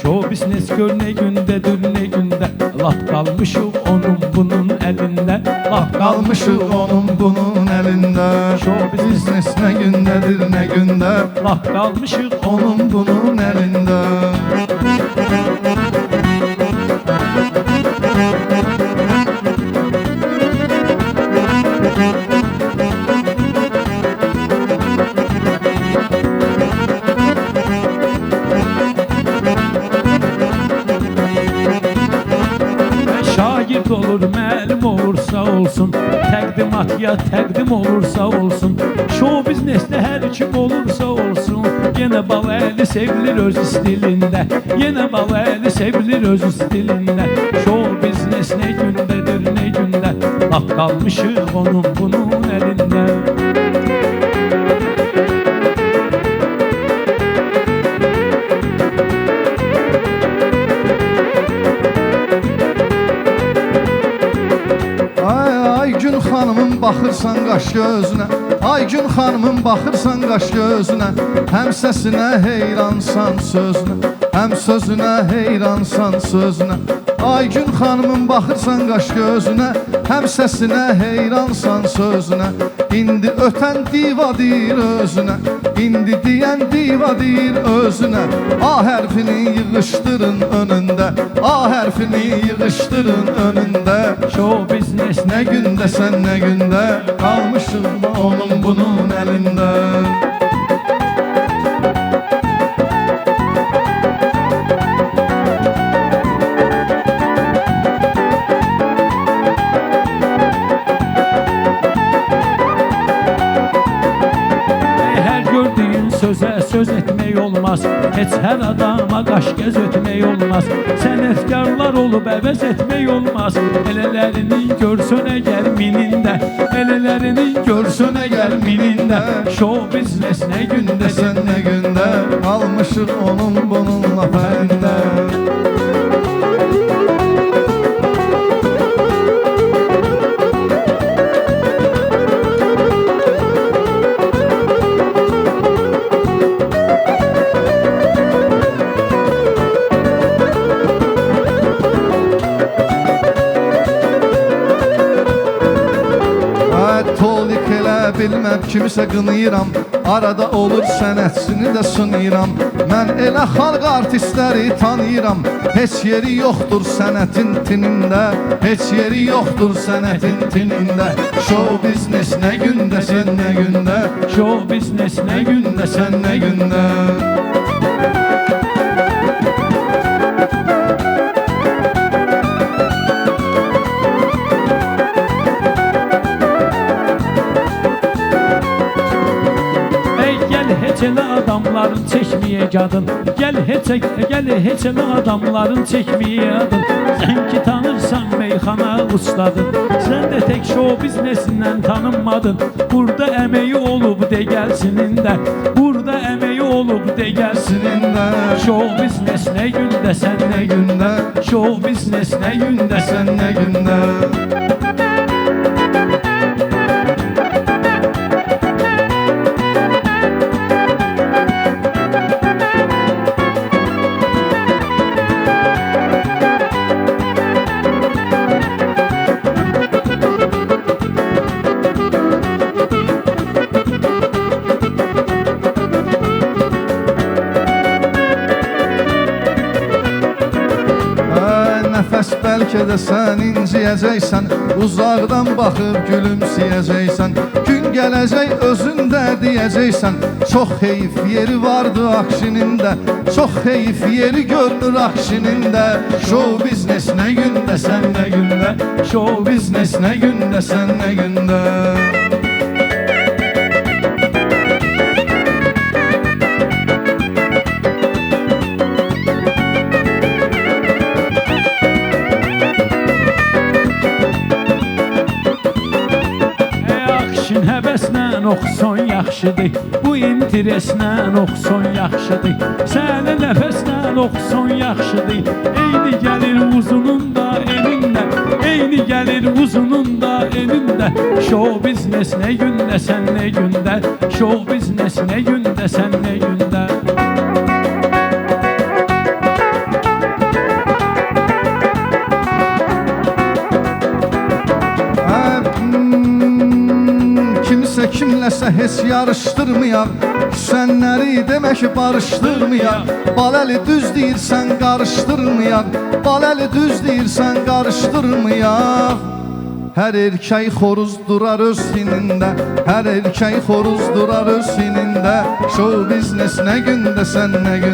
Show business gör ne gündedir ne günde. Laf kalmışıq onun bunun elinde. Laf Kalmışıq onun bunun elində. Show Biznes nə gündədir nə gündə. Laf kalmışıq Onun bunun elində. Şagird olur, müəllim olursa olsun, təqdimat ya təqdim olursa olsun, show biznesdə hər kim olursa olsun, yenə Balıəli sevilir öz stilində, yenə Balıəli sevilir öz stilində. Show biznes nə gündədir nə gündə, laf qalmışıq onun bunun elində. Aygün xanımın baxırsan qaş gözünə. Aygün xanımın baxırsan qaş gözünə. Həm səsinə heyransan sözünə. Həm sözünə heyransan sözünə. Aygün xanımın baxırsan qaş gözünə. Həm səsinə heyransan sözünə. İndi ötən diva deyir özünə. İndi deyən diva deyir özünə. A hərfini yığışdırın önündə. A hərfini yığışdırın önündə. Show biznes Nə gündə sən nə gündə. Qalmışıq onun bunun elində. sözə söz etmək olmaz. Heç hər adama qaş gəz ötmək olmaz. Sənətkarlar olub əvəz etmək olmaz. Elələrinin görsün əgər minində, elələrinin görsün əgər minində. Show biznes nə gündə Sən nə gündə qalmışıq onun bununla fərində. Bilməm kimisə qınıyıram, arada olur sənətçini də sınıyıram. Mən elə xalq artistləri tanıyıram, heç yeri yoxdur sənətin tinində, heç yeri yoxdur sənətin tinində. Show biznes nə gündə sən nə gündə, show biznes nə gündə sən nə gündə. Elə adamların çəkməyə qadın, gəl heç elə adamların çəkməyə adın. Sən ki tanırsan meyxana ustadın, sən də tək show biznesindən tanınmadın. Burada əməyi olub de gəlsinində, burada əməyi olub de gəlsinində. Show biznes nə gündə sən nə gündə, show biznes nə gündə sən nə gündə. Nəfəs bəlkə də sən inciyəcəksən, uzaqdan baxıb gülümsəyəcəksən. Gün gələcək özündə deyəcəksən, çox heyf yeri vardı Akşinində, çox heyf yeri görünür Akşinində. Show biznes nə gündə sən nə gündə, show biznes nə gündə sən nə gündə. Həvəslə oxuson yaxşıdır, bu intereslə oxuson yaxşıdır. Sənə nəfəslə oxuson yaxşıdır, eyni gəlir uzunun da elində, eyni gəlir uzunun da elində. Show biznes nə gündə sən nə gündə, show biznes nə gündə sən nə gündə. nəsə heç yarışdırmayaq. Küsənləri demək barışdırmayaq. Baləli düz deyirsən qarışdırmayaq. Baləli düz deyirsən qarışdırmayaq. Hər erkək xoruz durar öz sinində. Hər erkək xoruz durar öz sinində. Show biznes nə gündə sən nə gündə.